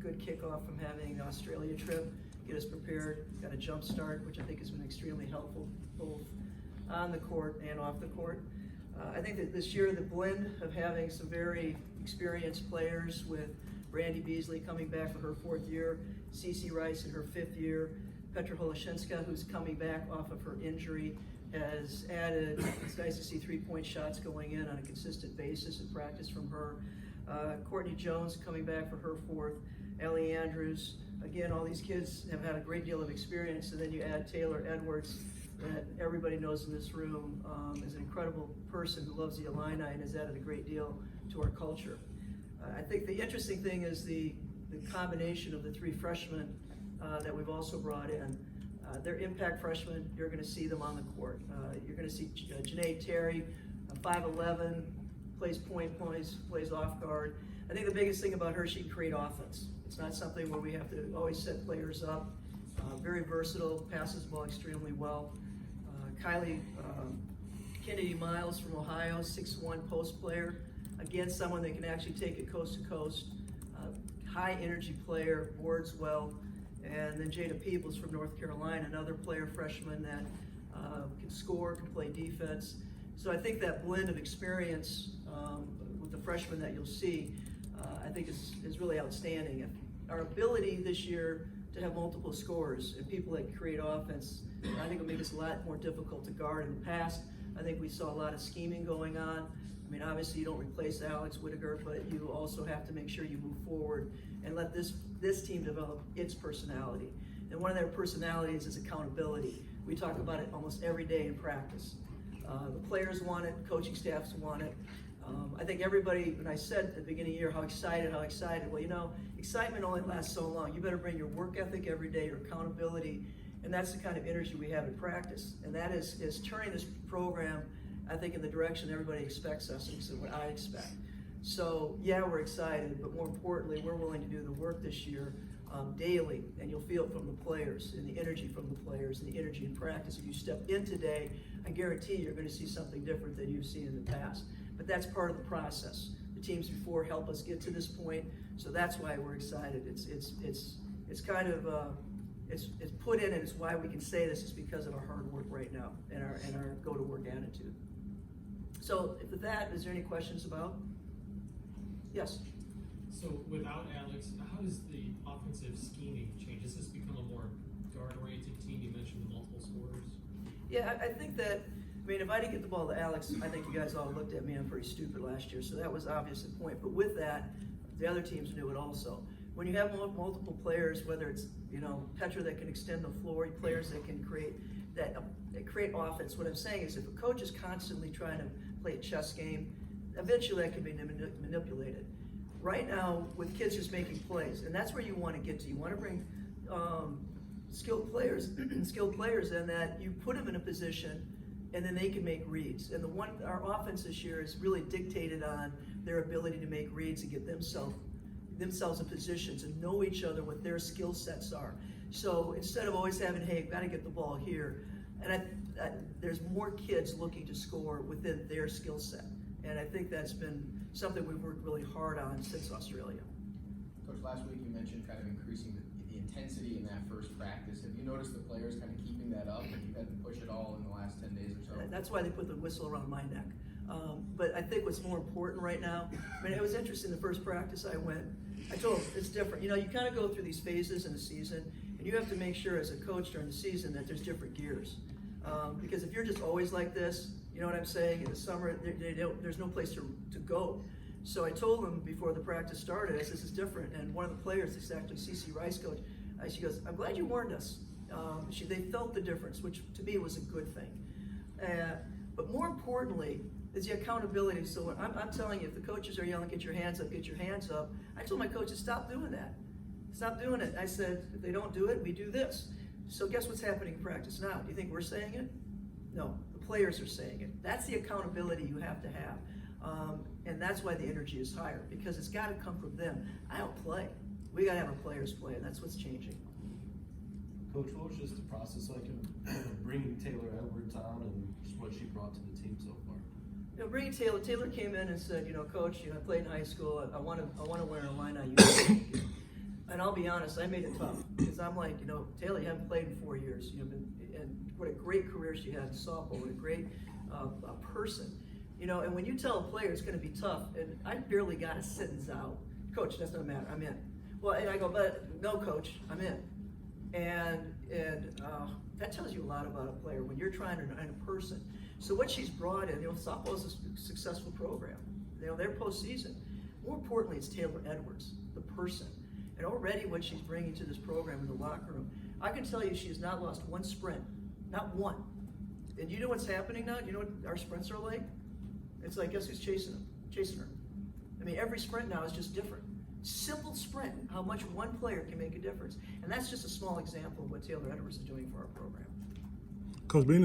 good kickoff from having the Australia trip, get us prepared, got a jump start, which I think has been extremely helpful, both on the court and off the court. I think that this year the blend of having some very experienced players with Brandy Beasley coming back for her 4th year, Cece Rice in her 5th year, Petra Holoshinska, who's coming back off of her injury, has added, it's nice to see 3-point shots going in on a consistent basis in practice from her. Courtney Jones coming back for her 4th, Ellie Andrews. Again, all these kids have had a great deal of experience, and then you add Taylor Edwards, that everybody knows in this room is an incredible person who loves the Illini and has added a great deal to our culture. I think the interesting thing is the combination of the 3 freshmen that we've also brought in. They're impact freshmen. You're going to see them on the court. You're going to see Janae Terry, 5'11", plays point, plays off guard. I think the biggest thing about her, she can create offense. It's not something where we have to always set players up. Very versatile, passes the ball extremely well. Kylie Kennedy Miles from Ohio, 6'1" post player. Again, someone that can actually take it coast to coast. High energy player, boards well. And then Jada Peebles from North Carolina, another player, freshman that can score, can play defense. So I think that blend of experience with the freshmen that you'll see, I think is really outstanding. Our ability this year to have multiple scorers and people that create offense, I think will make us a lot more difficult to guard. In the past, I think we saw a lot of scheming going on. I mean, obviously you don't replace Alex Whittaker, but you also have to make sure you move forward and let this team develop its personality. And one of their personalities is accountability. We talk about it almost every day in practice. The players want it, coaching staffs want it. I think everybody, when I said at the beginning of the year how excited, well, you know, excitement only lasts so long. You better bring your work ethic every day, your accountability, and that's the kind of energy we have in practice. And that is turning this program, I think, in the direction everybody expects us, and what I expect. So yeah, we're excited, but more importantly, we're willing to do the work this year daily, and you'll feel it from the players, and the energy from the players, and the energy in practice. If you step in today, I guarantee you're going to see something different than you've seen in the past. But that's part of the process. The teams before help us get to this point, so that's why we're excited. It's kind of it's put in, and it's why we can say this is because of our hard work right now and our go to work attitude. So with that, is there any questions about? Yes. So without Alex, how does the offensive scheming change? Has this become a more guard-oriented team? You mentioned the multiple scorers. Yeah, I think that, I mean, if I didn't get the ball to Alex, I think you guys all looked at me, I'm pretty stupid last year, so that was obvious the point. But with that, the other teams knew it also. When you have multiple players, whether it's, you know, Petra that can extend the floor, players that can create offense, what I'm saying is if a coach is constantly trying to play a chess game, eventually that can be manipulated. Right now, with kids just making plays, and that's where you want to get to. You want to bring skilled players in that you put them in a position and then they can make reads. And our offense this year is really dictated on their ability to make reads and get themselves in positions and know each other, what their skill sets are. So instead of always having, hey, got to get the ball here, and there's more kids looking to score within their skill set. And I think that's been something we've worked really hard on since Australia. Coach, last week you mentioned kind of increasing the intensity in that first practice. Have you noticed the players kind of keeping that up, and you've had to push it all in the last 10 days or so? That's why they put the whistle around my neck. But I think what's more important right now, I mean, it was interesting the first practice I told them, it's different. You know, you kind of go through these phases in the season, and you have to make sure as a coach during the season that there's different gears. Because if you're just always like this, you know what I'm saying, in the summer, there's no place to go. So I told them before the practice started, I said, this is different. And one of the players, this is actually Cece Rice coach, she goes, I'm glad you warned us. They felt the difference, which to me was a good thing. But more importantly, is the accountability. So I'm telling you, if the coaches are yelling, get your hands up, I told my coaches, stop doing that. Stop doing it. I said, if they don't do it, we do this. So guess what's happening in practice now? Do you think we're saying it? No, the players are saying it. That's the accountability you have to have. And that's why the energy is higher, because it's got to come from them. I don't play. We got to have our players play, and that's what's changing. Coach, what was just the process like of bringing Taylor Edwards on and just what she brought to the team so far? You know, bringing Taylor came in and said, you know, Coach, you know, I played in high school. I want to wear an Illini uniform. and I'll be honest, I made it tough, because I'm like, you know, Taylor, you haven't played in 4 years, and what a great career she had in softball, what a great person, you know, and when you tell a player it's gonna be tough, and I barely got a sentence out, coach, that's not matter, I'm in. Well, and I go, but no, coach, I'm in. And that tells you a lot about a player when you're trying to, and a person. So what she's brought in, you know, softball is a successful program. You know, they're postseason. More importantly, it's Taylor Edwards, the person. And already what she's bringing to this program in the locker room, I can tell you she has not lost one sprint, not one. And you know what's happening now? You know what our sprints are like? It's like, guess who's chasing her? I mean, every sprint now is just different. Simple sprint, how much one player can make a difference. And that's just a small example of what Taylor Edwards is doing for our program. Coach, going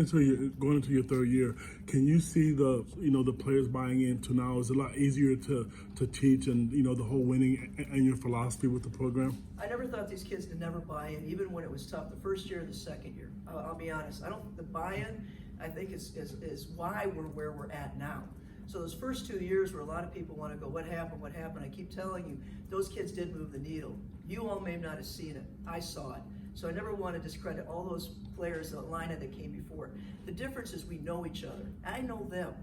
into your third year, can you see the players buying into now? Is it a lot easier to teach, and you know, the whole winning and your philosophy with the program? I never thought these kids would never buy in, even when it was tough, the first year or the second year. I'll be honest, the buy-in, I think is why we're where we're at now. So those first 2 years where a lot of people want to go, what happened? I keep telling you, those kids did move the needle. You all may not have seen it. I saw it. So I never want to discredit all those players, the lineup that came before. The difference is we know each other. I know them.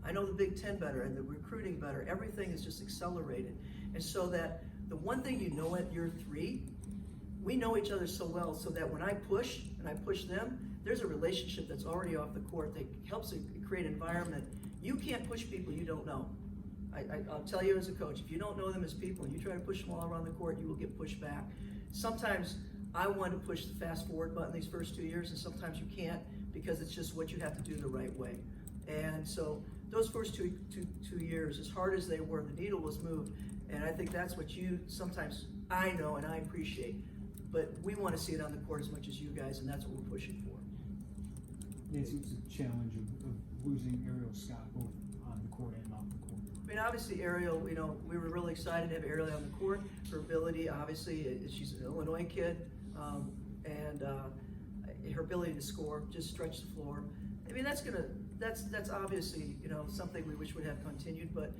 I know the Big Ten better and the recruiting better. Everything is just accelerated. And so that the one thing you know at year 3, we know each other so well so that when I push and I push them, there's a relationship that's already off the court that helps create an environment. You can't push people you don't know. I'll tell you as a coach, if you don't know them as people and you try to push them all around the court, you will get pushed back. Sometimes I want to push the fast forward button these first 2 years, and sometimes you can't because it's just what you have to do the right way. And so those first two years, as hard as they were, the needle was moved, and I think that's what you sometimes, I know and I appreciate, but we want to see it on the court as much as you guys, and that's what we're pushing for. Nancy, what's the challenge of losing Ariel Scott both on the court and off the court? I mean, obviously Ariel, you know, we were really excited to have Ariel on the court. Her ability, obviously, she's an Illinois kid, and her ability to score, just stretch the floor. I mean, that's obviously, you know, something we wish would have continued, but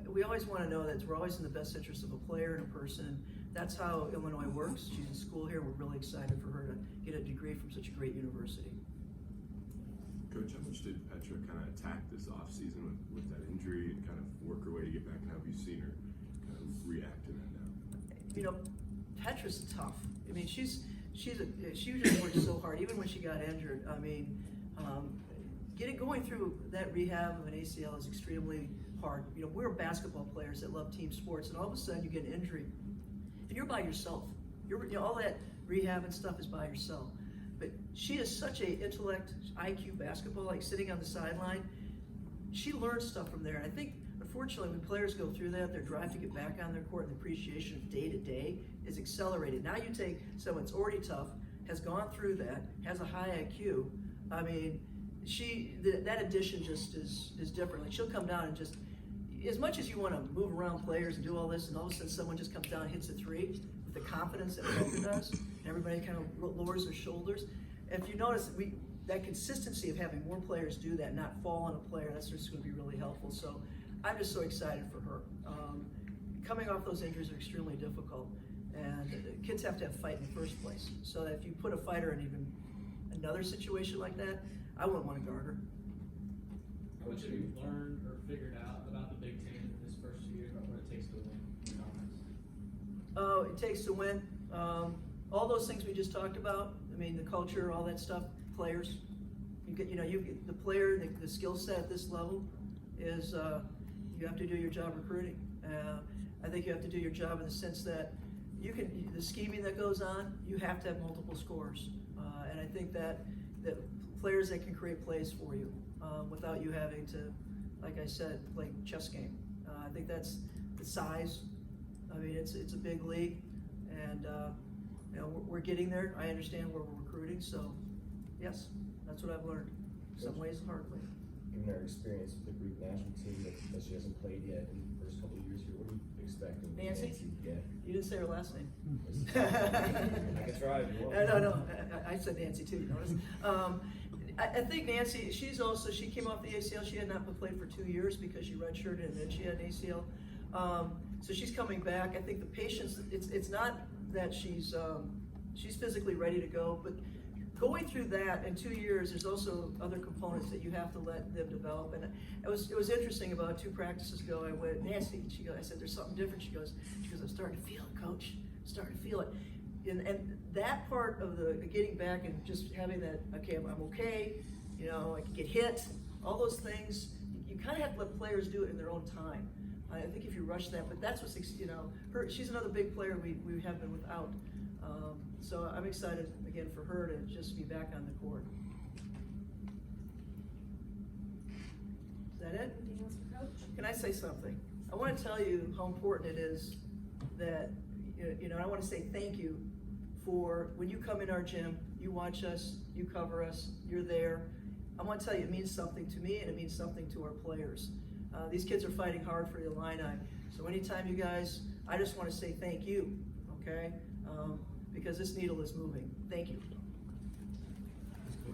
we always want to know that we're always in the best interest of a player and a person. That's how Illinois works. She's in school here. We're really excited for her to get a degree from such a great university. Coach, how much did Petra kind of attack this offseason with that injury and kind of work her way to get back? And how have you seen her kind of react to that now? You know, Petra's tough. I mean, she just worked so hard, even when she got injured. I mean, going through that rehab of an ACL is extremely hard. You know, we're basketball players that love team sports, and all of a sudden you get an injury, and you're by yourself. You know, all that rehab and stuff is by yourself. But she is such a intellect, IQ basketball, like sitting on the sideline. She learns stuff from there. And I think, unfortunately, when players go through that, their drive to get back on their court and the appreciation of day to day is accelerated. Now you take someone that's already tough, has gone through that, has a high IQ. I mean, that addition just is different. Like, she'll come down and just, as much as you want to move around players and do all this, and all of a sudden someone just comes down and hits a 3 with the confidence that Petra does, and everybody kind of lowers their shoulders. If you notice, that consistency of having more players do that, not fall on a player, that's just going to be really helpful. So I'm just so excited for her. Coming off those injuries are extremely difficult, and kids have to have fight in the first place. So that if you put a fighter in even another situation like that, I wouldn't want to guard her. How much have you learned or figured out about the Big Ten in this first 2 years, about what it takes to win in conference? It takes to win. All those things we just talked about. I mean, the culture, all that stuff. Players, you get the player, the skill set at this level is you have to do your job recruiting. I think you have to do your job in the sense that the scheming that goes on, you have to have multiple scores, and I think that players that can create plays for you without you having to, like I said, play chess game. I think that's the size. I mean, it's a big league, and you know, we're getting there. I understand where we're recruiting, so yes, that's what I've learned. Some ways the hard way. Given our experience with the Greek national team that she hasn't played yet in the first couple of years here, what are you expecting? Nancy? Yeah. You didn't say her last name. I can try if you want. No. I said Nancy too, you notice? I think Nancy, she came off the ACL. She had not played for 2 years because she redshirted and then she had an ACL. So she's coming back. I think the patience, it's not that she's physically ready to go, but going through that in 2 years, there's also other components that you have to let them develop. And it was interesting. About 2 practices ago, I went, Nancy, I said, there's something different. She goes, I'm starting to feel it, coach. I'm starting to feel it. And that part of the getting back and just having that, okay, I'm okay, you know, I can get hit, all those things, you kind of have to let players do it in their own time. I think if you rush that, but that's what's, you know, she's another big player we have been without. So I'm excited again for her to just be back on the court. Is that it? Anything else for Coach? Can I say something? I want to tell you how important it is that, you know, I want to say thank you for when you come in our gym, you watch us, you cover us, you're there. I want to tell you, it means something to me and it means something to our players. These kids are fighting hard for the Illini. So anytime you guys, I just want to say thank you, okay? Because this needle is moving. Thank you.